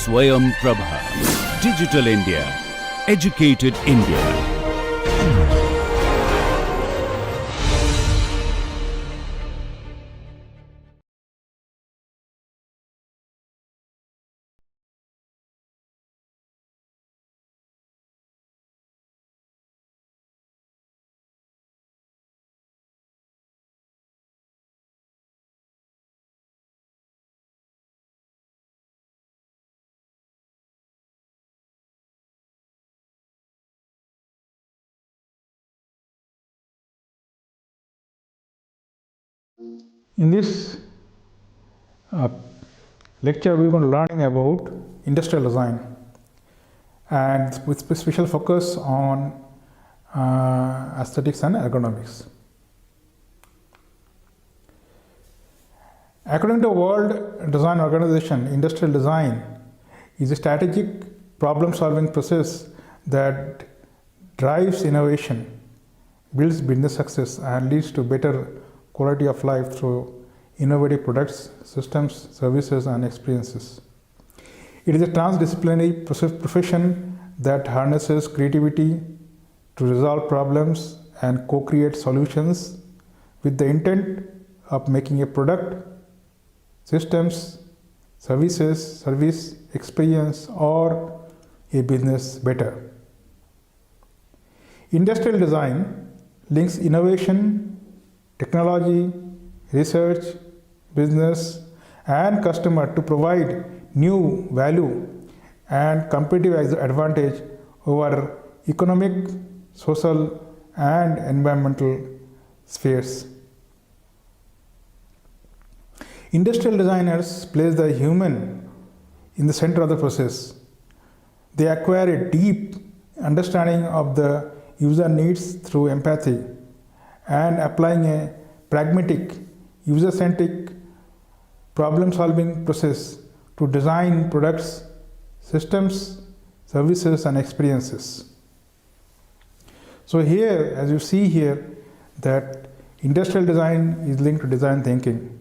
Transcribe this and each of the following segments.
SwayamPrabha. Digital India. Educated India. In this lecture, we are going to learn about industrial design, and with special focus on aesthetics and ergonomics. According to World Design Organization, industrial design is a strategic problem-solving process that drives innovation, builds business success, and leads to better quality of life through innovative products, systems, services, and experiences. It is a transdisciplinary profession that harnesses creativity to resolve problems and co-create solutions with the intent of making a product, systems, service, experience, or a business better. Industrial design links innovation, technology, research, business, and customer to provide new value and competitive advantage over economic, social, and environmental spheres. Industrial designers place the human in the center of the process. They acquire a deep understanding of the user needs through empathy and applying a pragmatic, user-centric problem-solving process to design products, systems, services, and experiences. So here, as you see here, that industrial design is linked to design thinking.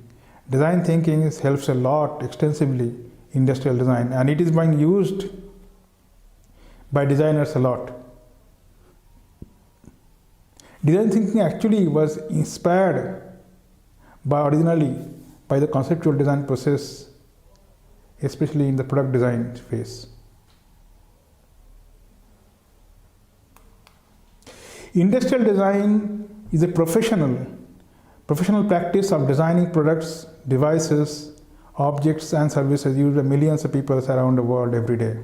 Design thinking helps a lot extensively in industrial design, and it is being used by designers a lot. Design thinking actually was inspired originally by the conceptual design process, especially in the product design phase. Industrial design is a professional practice of designing products, devices, objects, and services used by millions of people around the world every day.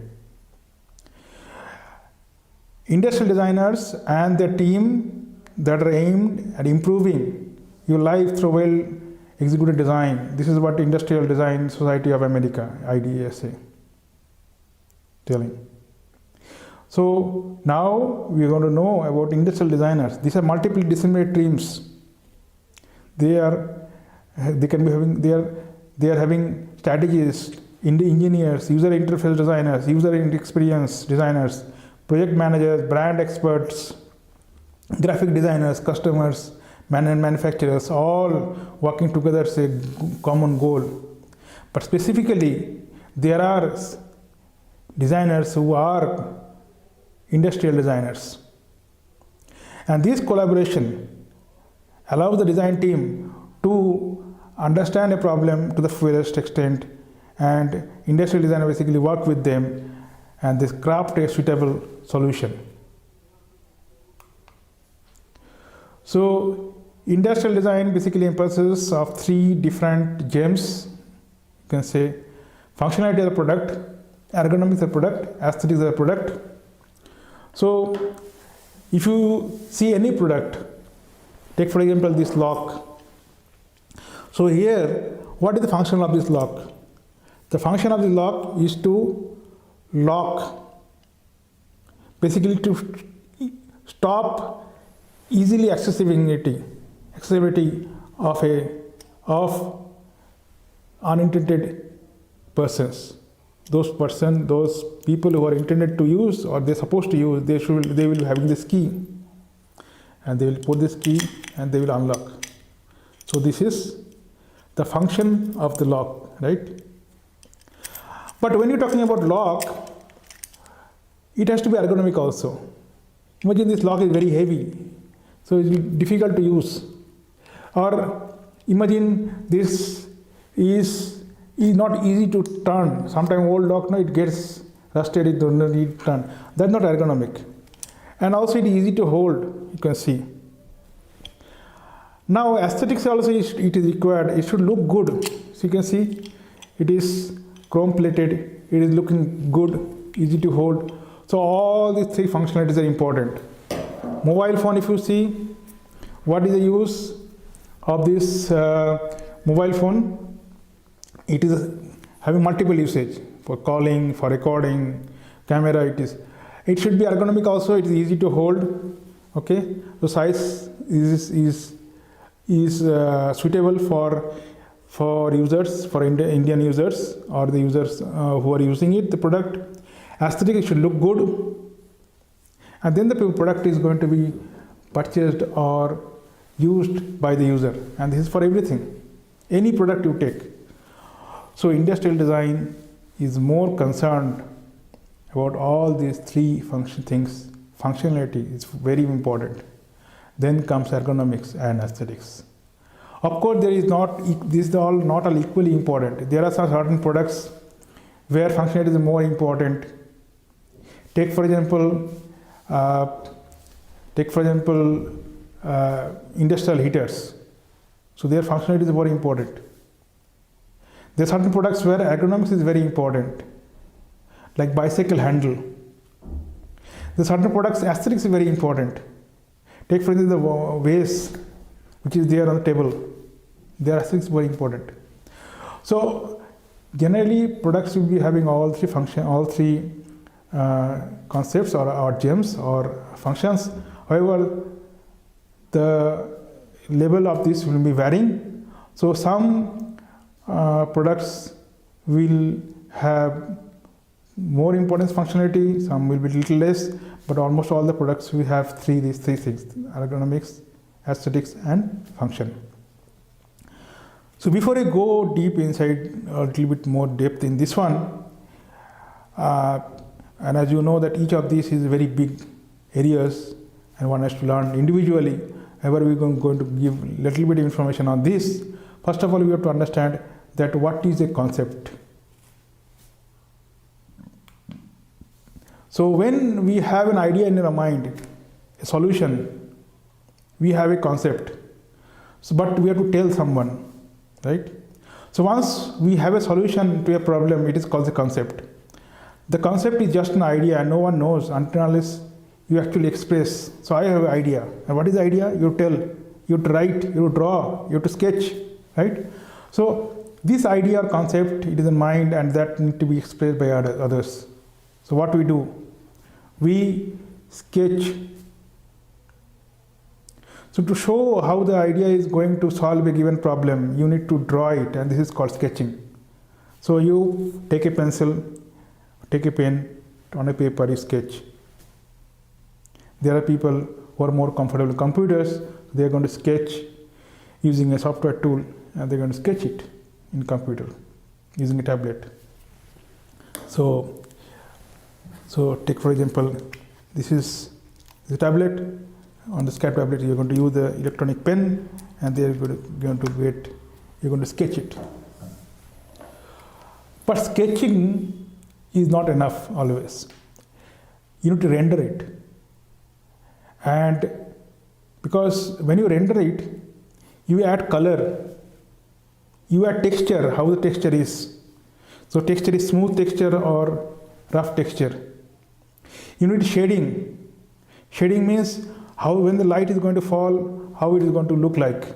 Industrial designers and their team that are aimed at improving your life through well-executed design. This is what Industrial Design Society of America, IDSA, telling. So now we are going to know about industrial designers. These are multiple disciplinary teams. They are having strategists, engineers, user interface designers, user experience designers, project managers, brand experts, graphic designers, customers, manufacturers, all working together as a common goal. But specifically, there are designers who are industrial designers. And this collaboration allows the design team to understand a problem to the fullest extent, and industrial designer basically work with them and they craft a suitable solution. So industrial design basically encompasses of three different gems. You can say functionality of the product, ergonomics of the product, aesthetics of the product. So if you see any product, take for example this lock. So here, what is the function of this lock? The function of the lock is to lock, basically to stop easily accessibility of unintended persons. Those people who are intended to use or they're supposed to use, they will be having this key, and they will put this key and they will unlock. So this is the function of the lock, right? But when you're talking about lock, it has to be ergonomic also. Imagine this lock is very heavy, so it's difficult to use. Or imagine this is not easy to turn. Sometimes old lock, no, it gets rusted, it doesn't need to turn. That's not ergonomic. And also it is easy to hold, you can see. Now aesthetics also it is required. It should look good. So you can see it is chrome plated. It is looking good, easy to hold. So all these three functionalities are important. Mobile phone, if you see, what is the use of this mobile phone? It is having multiple usage for calling, for recording, camera. It should be ergonomic also. It is easy to hold. Okay, the size is suitable for users, for Indian users or the users who are using it. The product aesthetic should look good, and then the product is going to be purchased or used by the user. And this is for everything, any product you take. So industrial design is more concerned about all these three things. Functionality is very important. Then comes ergonomics and aesthetics. Of course, these are all not all equally important. There are some certain products where functionality is more important. Take for example, industrial heaters. So their functionality is very important. There are certain products where ergonomics is very important, like bicycle handle. There are certain products aesthetics is very important. Take for example the vase which is there on the table. Their aesthetics is very important. So generally products will be having all three concepts or gems or functions. However, the level of this will be varying. So some products will have more importance functionality, some will be little less, but almost all the products will have these three things: ergonomics, aesthetics, and function. So before I go deep inside a little bit more depth in this one, and as you know that each of these is very big areas and one has to learn individually. However, we are going to give little bit information on this. First of all, we have to understand that what is a concept. So when we have an idea in our mind, a solution, we have a concept. So, but we have to tell someone, right? So once we have a solution to a problem, it is called the concept. The concept is just an idea and no one knows until unless you actually express. So I have an idea. And what is the idea? You tell, you write, you draw, you have to sketch, right? So this idea or concept, it is in mind and that need to be expressed by others. So what we do? We sketch. So to show how the idea is going to solve a given problem, you need to draw it, and this is called sketching. So you take a pencil, take a pen, on a paper you sketch. There are people who are more comfortable with computers, they are going to sketch using a software tool, and they are going to sketch it in computer using a tablet. So take for example, this is the tablet. On the sketch tablet, you are going to use the electronic pen, and they are going to sketch it. But sketching is not enough always. You need to render it, and because when you render it, you add color, you add texture, how the texture is. So texture is smooth texture or rough texture. You need shading. Shading means how when the light is going to fall, how it is going to look like.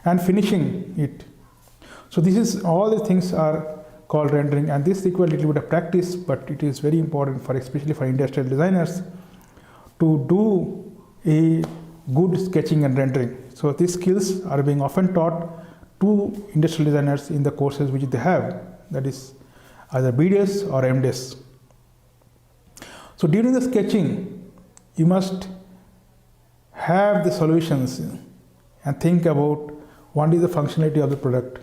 And finishing it. So this is all the things are called rendering, and this requires a little bit of practice, but it is very important for especially for industrial designers to do a good sketching and rendering. So these skills are being often taught to industrial designers in the courses which they have, that is either BDS or MDS. So during the sketching, you must have the solutions and think about what is the functionality of the product,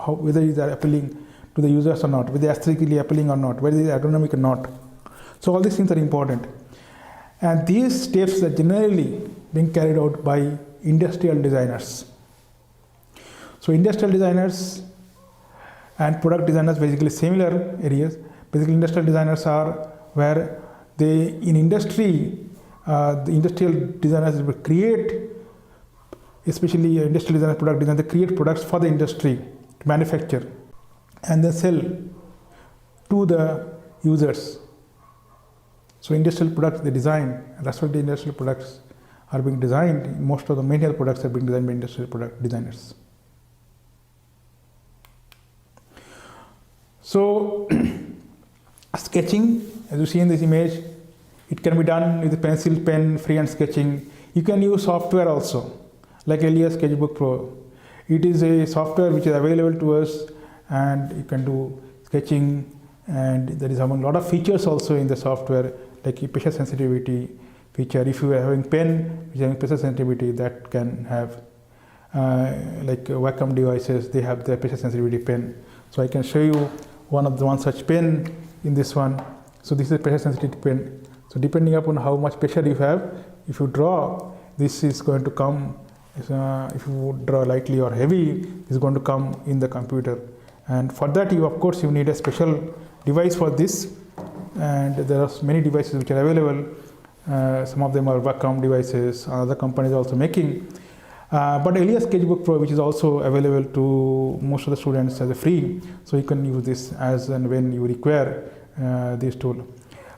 whether it is appealing to the users or not, whether aesthetically appealing or not, whether it is ergonomic or not. So all these things are important. And these steps are generally being carried out by industrial designers. So industrial designers and product designers, basically similar areas. Basically industrial designers are where they, in industry, the industrial designers will create, especially industrial design, product design, they create products for the industry to manufacture and then sell to the users. So industrial products they design, and that's why the industrial products are being designed. Most of the many other products are being designed by industrial product designers. So sketching, as you see in this image, it can be done with a pencil, pen, freehand sketching. You can use software also, like earlier Sketchbook Pro. It is a software which is available to us, and you can do sketching, and there is a lot of features also in the software, like pressure sensitivity feature. If you are having pen which is having pressure sensitivity, that can have like Wacom devices, they have the pressure sensitivity pen. So I can show you one such pen in this one. So this is a pressure sensitivity pen. So depending upon how much pressure you have, if you draw, this is going to come, if you draw lightly or heavy, it's going to come in the computer. And for that, you of course you need a special device for this, and there are many devices which are available. Some of them are Wacom devices, other companies are also making. But earlier Sketchbook Pro, which is also available to most of the students as a free, so you can use this as and when you require this tool.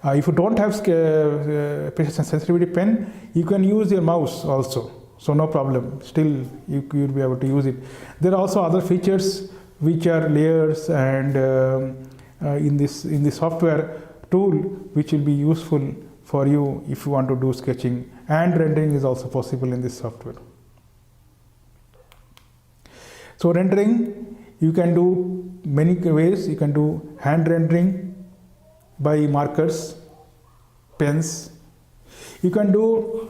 If you don't have pressure sensitivity pen, you can use your mouse also, so no problem. Still, you will be able to use it. There are also other features which are layers and in this software tool, which will be useful for you if you want to do sketching, and rendering is also possible in this software. So rendering, you can do many ways. You can do hand rendering by markers, pens. You can do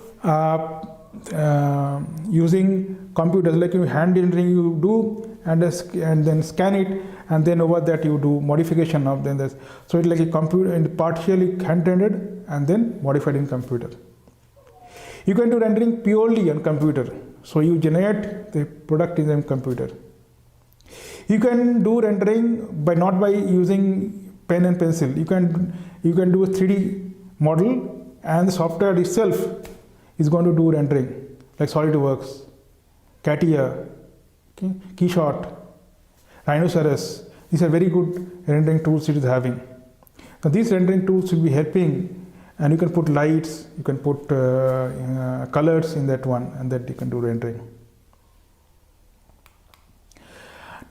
using computers, like hand rendering you do, and then scan it, and then over that you do modification of then this. So it's like a computer and partially hand rendered and then modified in computer. You can do rendering purely on computer. So you generate the product in the computer. You can do rendering not by using pen and pencil. You can do a 3D model, and the software itself is going to do rendering, like SolidWorks, CATIA, okay, Keyshot, Rhinoceros. These are very good rendering tools it is having. Now these rendering tools will be helping, and you can put lights, you can put colors in that one, and that you can do rendering.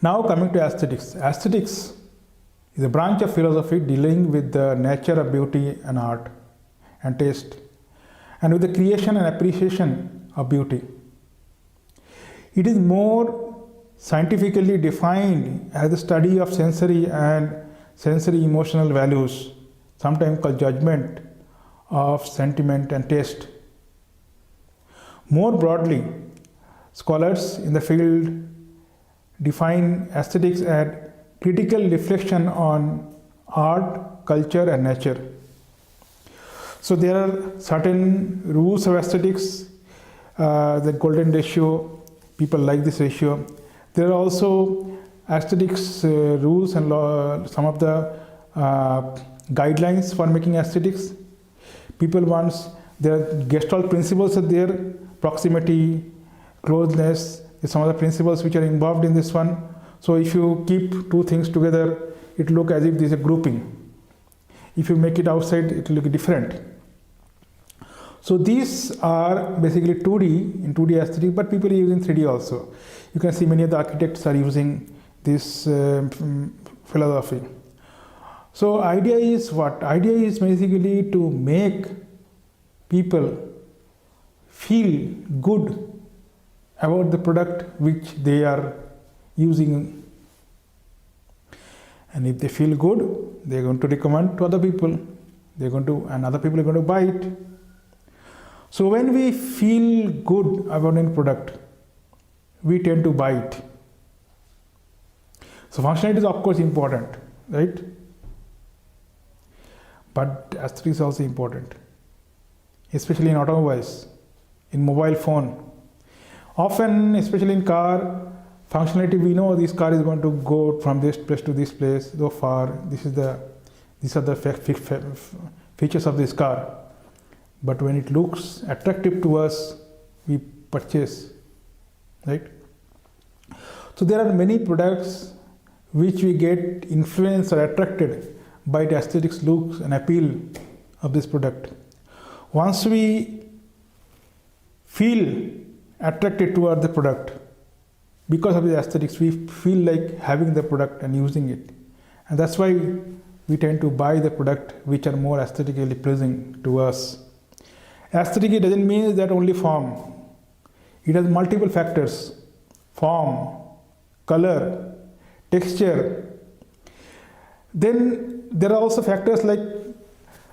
Now coming to aesthetics. Aesthetics is a branch of philosophy dealing with the nature of beauty and art and taste, and with the creation and appreciation of beauty. It is more scientifically defined as the study of sensory and sensory emotional values, sometimes called judgment of sentiment and taste. More broadly, scholars in the field define aesthetics as critical reflection on art, culture, and nature. So there are certain rules of aesthetics, the golden ratio, people like this ratio. There are also aesthetics rules and some of the guidelines for making aesthetics. People wants, there are Gestalt principles are there, proximity, closeness, some of the principles which are involved in this one. So if you keep two things together, it look as if there is a grouping. If you make it outside, it will look different. So these are basically 2D, in 2D aesthetic, but people are using 3D also. You can see many of the architects are using this philosophy. So idea is what? Idea is basically to make people feel good about the product which they are using. And if they feel good, they are going to recommend to other people. They are going to, and other people are going to buy it. So when we feel good about a product, we tend to buy it. So functionality is of course important, right? But aesthetics is also important, especially in automobiles, in mobile phone. Often, especially in car, functionality, we know this car is going to go from this place to this place, so far. These are the features of this car. But when it looks attractive to us, we purchase, right? So there are many products which we get influenced or attracted by the aesthetics, looks and appeal of this product. Once we feel attracted toward the product because of the aesthetics, we feel like having the product and using it. And that's why we tend to buy the product which are more aesthetically pleasing to us. Aesthetic doesn't mean that only form. It has multiple factors: form, color, texture. Then there are also factors like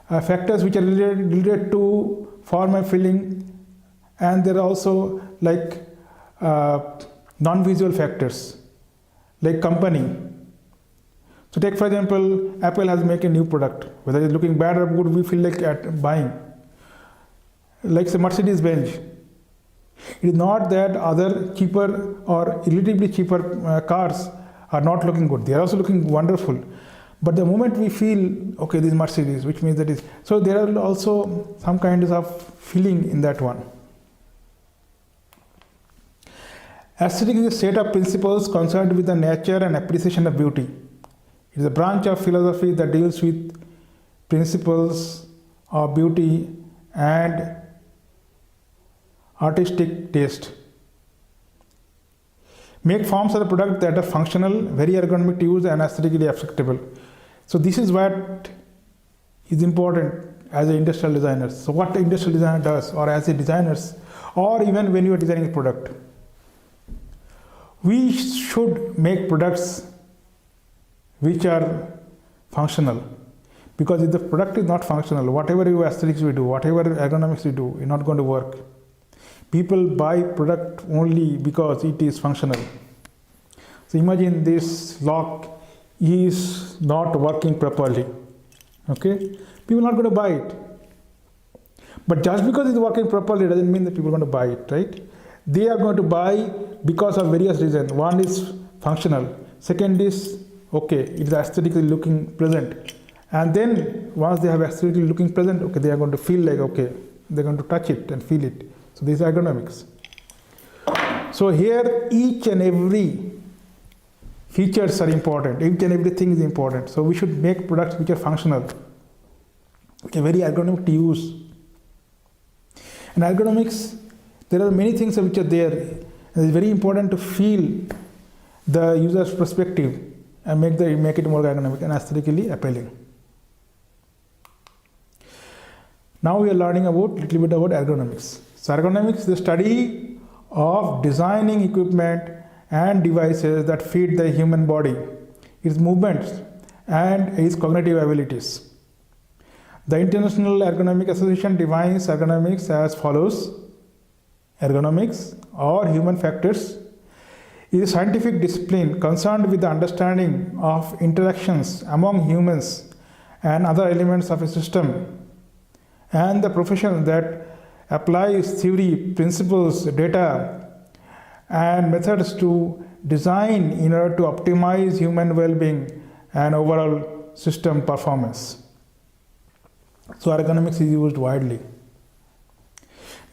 factors which are related to form and feeling, and there are also like non-visual factors like company. So take for example, Apple has made a new product. Whether it's looking bad or good, we feel like buying. Like say Mercedes-Benz. It is not that other cheaper or relatively cheaper cars are not looking good. They are also looking wonderful. But the moment we feel, okay, this is Mercedes, which means that is, so there are also some kinds of feeling in that one. Aesthetic is a set of principles concerned with the nature and appreciation of beauty. It is a branch of philosophy that deals with principles of beauty and artistic taste. Make forms of the product that are functional, very ergonomic to use, and aesthetically acceptable. So this is what is important as an industrial designer. So what the industrial designer does, or as a designers, or even when you are designing a product, we should make products which are functional. Because if the product is not functional, whatever your aesthetics we do, whatever ergonomics we do, is not going to work. People buy product only because it is functional. So imagine this lock is not working properly. Okay? People are not going to buy it. But just because it's working properly doesn't mean that people are going to buy it, right? They are going to buy because of various reasons. One is functional. Second is, okay, it's aesthetically looking pleasant. And then once they have aesthetically looking pleasant, okay, they are going to feel like, okay, they're going to touch it and feel it. So this is ergonomics. So here each and every features are important. Each and everything is important. So we should make products which are functional, which are very ergonomic to use. In ergonomics, there are many things which are there. And it's very important to feel the user's perspective and make it more ergonomic and aesthetically appealing. Now we are learning a little bit about ergonomics. So ergonomics is the study of designing equipment and devices that fit the human body, its movements, and its cognitive abilities. The International Ergonomic Association defines ergonomics as follows. Ergonomics, or human factors, is a scientific discipline concerned with the understanding of interactions among humans and other elements of a system, and the profession that applies theory, principles, data, and methods to design in order to optimize human well-being and overall system performance. So ergonomics is used widely.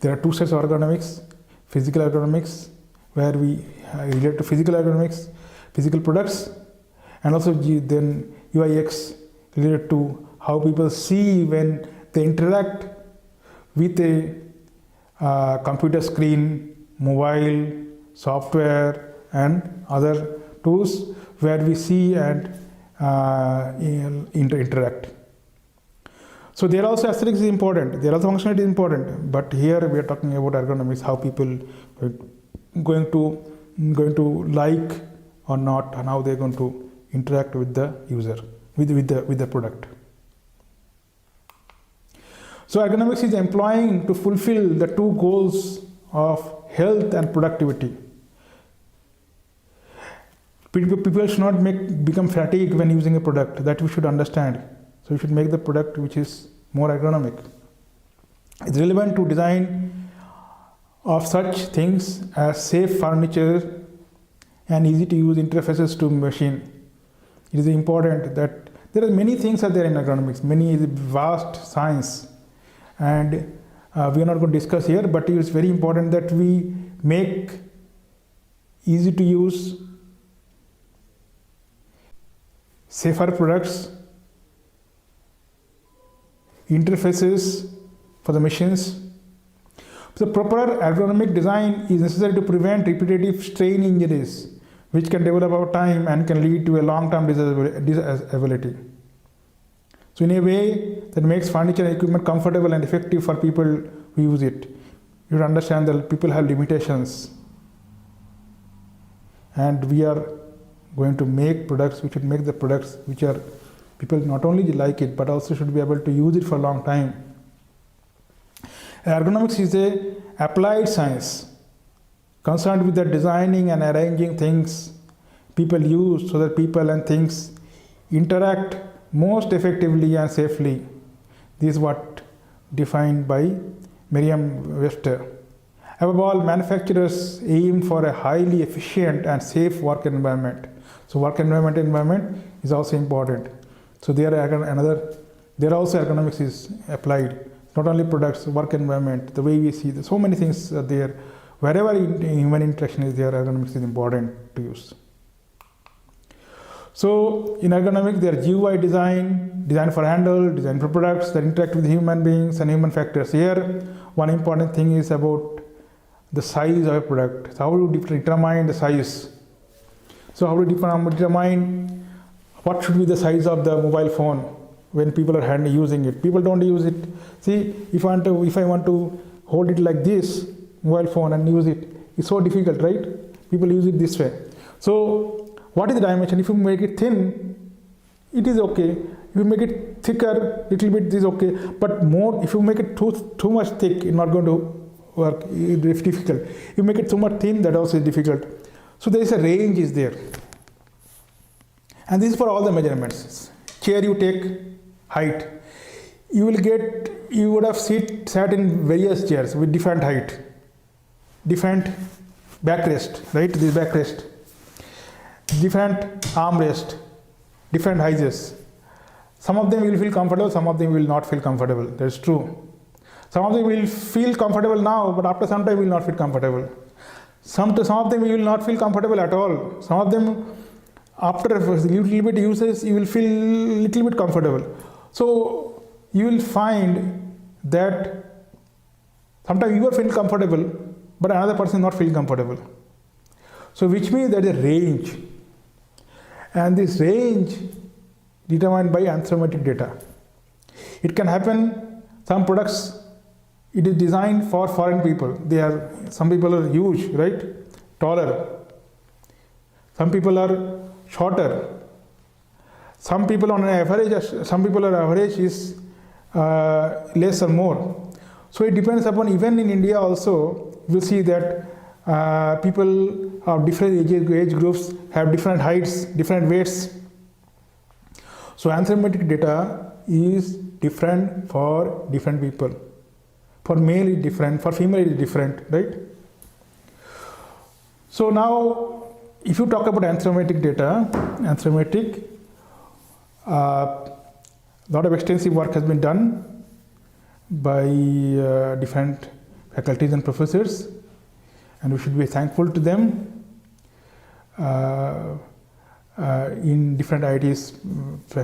There are two sets of ergonomics: physical ergonomics, where we relate to physical ergonomics, physical products, and also then UIX, related to how people see when they interact with a computer screen, mobile, software, and other tools where we see and interact. So there also aesthetics is important, there also functionality is important, but here we are talking about ergonomics, how people are going to like or not, and how they are going to interact with the user, with the product. So ergonomics is employing to fulfill the two goals of health and productivity. People should not become fatigued when using a product. That we should understand. So we should make the product which is more ergonomic. It's relevant to design of such things as safe furniture and easy to use interfaces to machine. It is important that there are many things are there in ergonomics, many is vast science, and we are not going to discuss here, but it is very important that we make easy to use, safer products, interfaces for the machines. The proper ergonomic design is necessary to prevent repetitive strain injuries, which can develop over time and can lead to a long-term disability. So in a way that makes furniture and equipment comfortable and effective for people who use it. You should understand that people have limitations, and we are going to make products. We should make the products which are people not only like it but also should be able to use it for a long time. Ergonomics is a applied science concerned with the designing and arranging things people use so that people and things interact most effectively and safely. This is what defined by Merriam-Webster. Above all, manufacturers aim for a highly efficient and safe work environment. So work environment is also important. So there also ergonomics is applied. Not only products, work environment, the way we see, so many things are there. Wherever human interaction is there, ergonomics is important to use. So in ergonomics, there are GUI design for handle, design for products that interact with human beings and human factors. Here, one important thing is about the size of a product. So how do you determine the size? So how do you determine what should be the size of the mobile phone when people are using it? People don't use it. See, if I want to hold it like this, mobile phone, and use it, it's so difficult, right? People use it this way. So what is the dimension? If you make it thin, it is okay. If you make it thicker, little bit, this is okay. But more, if you make it too much thick, it's not going to work. It's difficult. If you make it too much thin, that also is difficult. So there is a range is there. And this is for all the measurements. Chair you take, height. You would have sat in various chairs with different height, different backrest, right? This backrest, different armrest, different heights. Some of them will feel comfortable, some of them will not feel comfortable. That's true. Some of them will feel comfortable now, but after some time will not feel comfortable. Some of them will not feel comfortable at all. Some of them, after a little bit uses, you will feel little bit comfortable. So you will find that sometimes you are feeling comfortable, but another person not feeling comfortable. So which means there is a range, and this range determined by anthropometric data. It can happen. Some products, it is designed for foreign people. Some people are huge, right? Taller. Some people are shorter. Some people on an average, some people are average is less or more. So it depends upon, even in India also, you will see that people of different age groups have different heights, different weights. So anthropometric data is different for different people. For male is different, for female is different, right? So now, if you talk about anthropometric data, a lot of extensive work has been done by different faculties and professors, and we should be thankful to them. In different IITs,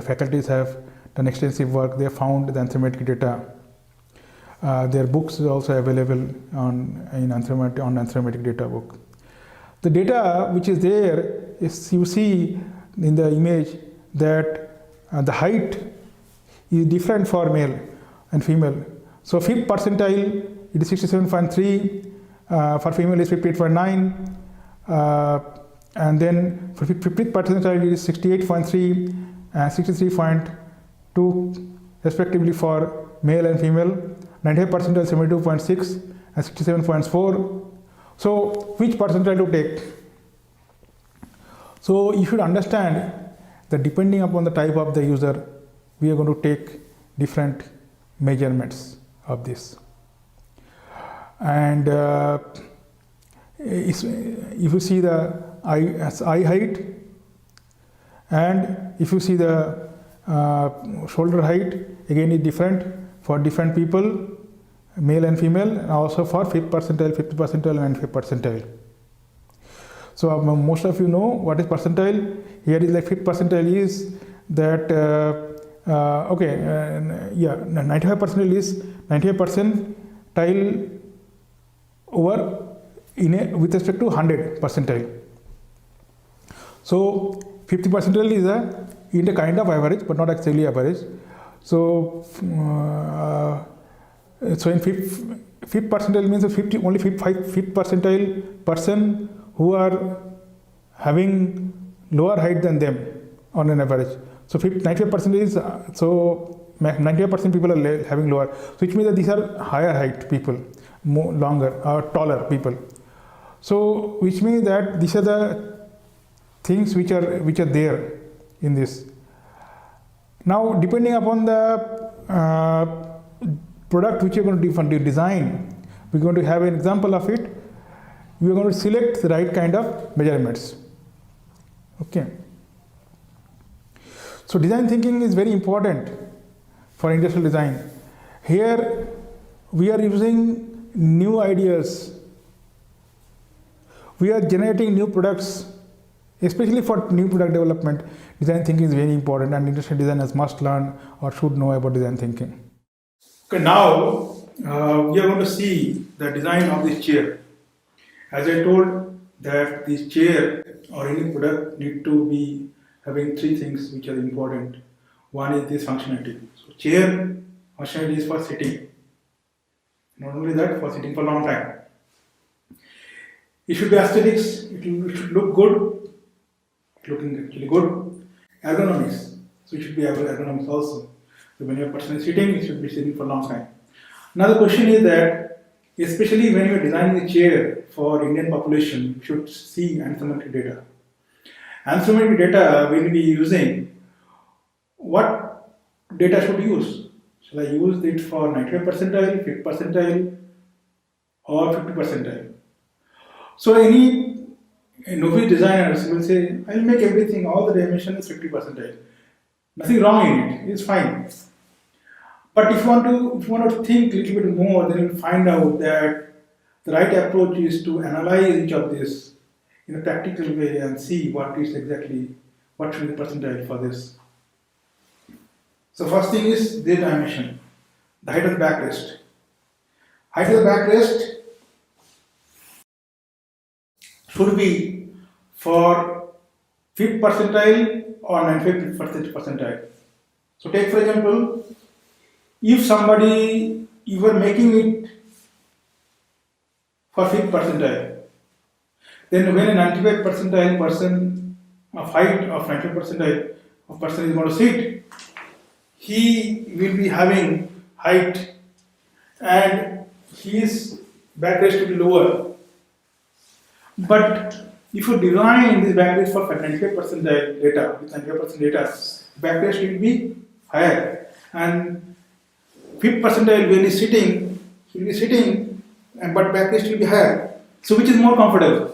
faculties have done extensive work. They have found the anthropometric data. Their books are also available on anthropometric data book. The data which is there is, you see in the image that the height is different for male and female. So fifth percentile, it is 67.3, for female is 58.9, and then for 50th percentile it is 68.3 and 63.2 respectively for male and female, 90th percentile 72.6 and 67.4. So which percentile to take? So you should understand that depending upon the type of the user, we are going to take different measurements of this. And if you see the eye height, and if you see the shoulder height, again is different for different people, male and female, and also for 5th percentile, 50th percentile, and 5th percentile. So most of you know what is percentile. Here is like 5th percentile is that 95 percentile is 95 percentile over with respect to 100 percentile. So 50 percentile is in a kind of average, but not actually average. So in 5th percentile means only 5th percentile person who are having lower height than them on an average. So 95% is so 95% people are having lower, so which means that these are higher height people, more longer or taller people. So which means that these are the things which are there in this. Now depending upon the product which you are going to design, we are going to have an example of it. We are going to select the right kind of measurements. Okay. So design thinking is very important for industrial design. Here we are using new ideas. We are generating new products, especially for new product development. Design thinking is very important, and industrial designers must learn or should know about design thinking. Okay, now we are going to see the design of this chair. As I told that this chair or any product need to be having three things which are important. One is this functionality. So chair functionality is for sitting. Not only that, for sitting for a long time. It should be aesthetics. It should look good. Looking actually good. Ergonomics. So it should be ergonomics also. So when your person is sitting, it should be sitting for a long time. Another question is that especially when you are designing a chair for Indian population, you should see anthropometric data. Anthropometric data we will be using. What data should you use? Shall I use it for 95 percentile, 5th percentile, or 50 percentile? So any novice designers will say, I will make everything, all the dimensions 50 percentile. Nothing wrong in it, it's fine. But if you want to think a little bit more, then you will find out that the right approach is to analyze each of this in a practical way and see what is exactly, what should be the percentile for this. So first thing is the dimension, the height of the backrest. Height of the backrest should be for 5th percentile or 95th percentile. So take for example, if somebody, you were making it for 5th percentile, then when a 95th percentile person of height of 95th percentile of person is going to sit, he will be having height and his backrest will be lower. But if you design this backrest for 95th percentile data, with 95% data, backrest will be higher, and 5th percentile when he is sitting, he will be sitting, but backrest will be higher. So which is more comfortable?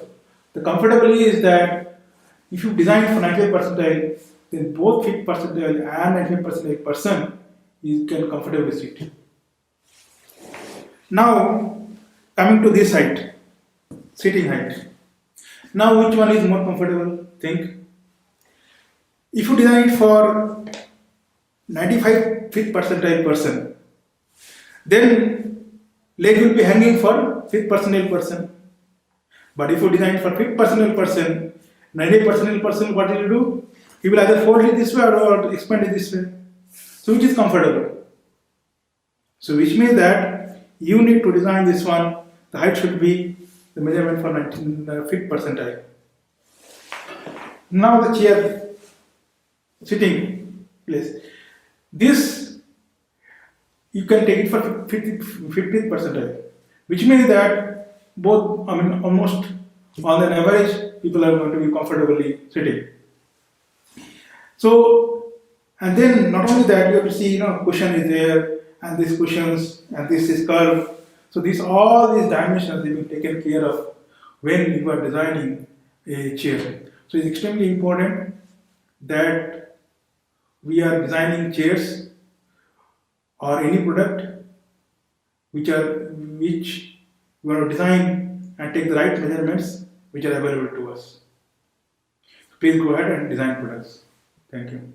The comfortable is that if you design for 95th percentile, then both 5th percentile and 95th percentile person can comfortably sit. Now coming to this height, sitting height. Now which one is more comfortable? Think. If you design it for 95th percentile person, then leg will be hanging for 5th percentile person. But if you design for 5th percentile person, 98th percentile person, what will you do? He will either fold it this way or expand it this way. So which is comfortable? So which means that you need to design this one. The height should be the measurement for 5th percentile. Now the chair sitting place. This you can take it for 50th percentile, which means that both, almost on an average people are going to be comfortably sitting. So, and then not only that, you have to see, cushion is there, and these cushions, and this is curve. So all these dimensions have been taken care of when you are designing a chair. So it's extremely important that we are designing chairs or any product which we want to design and take the right measurements which are available to us. Please go ahead and design products. Thank you.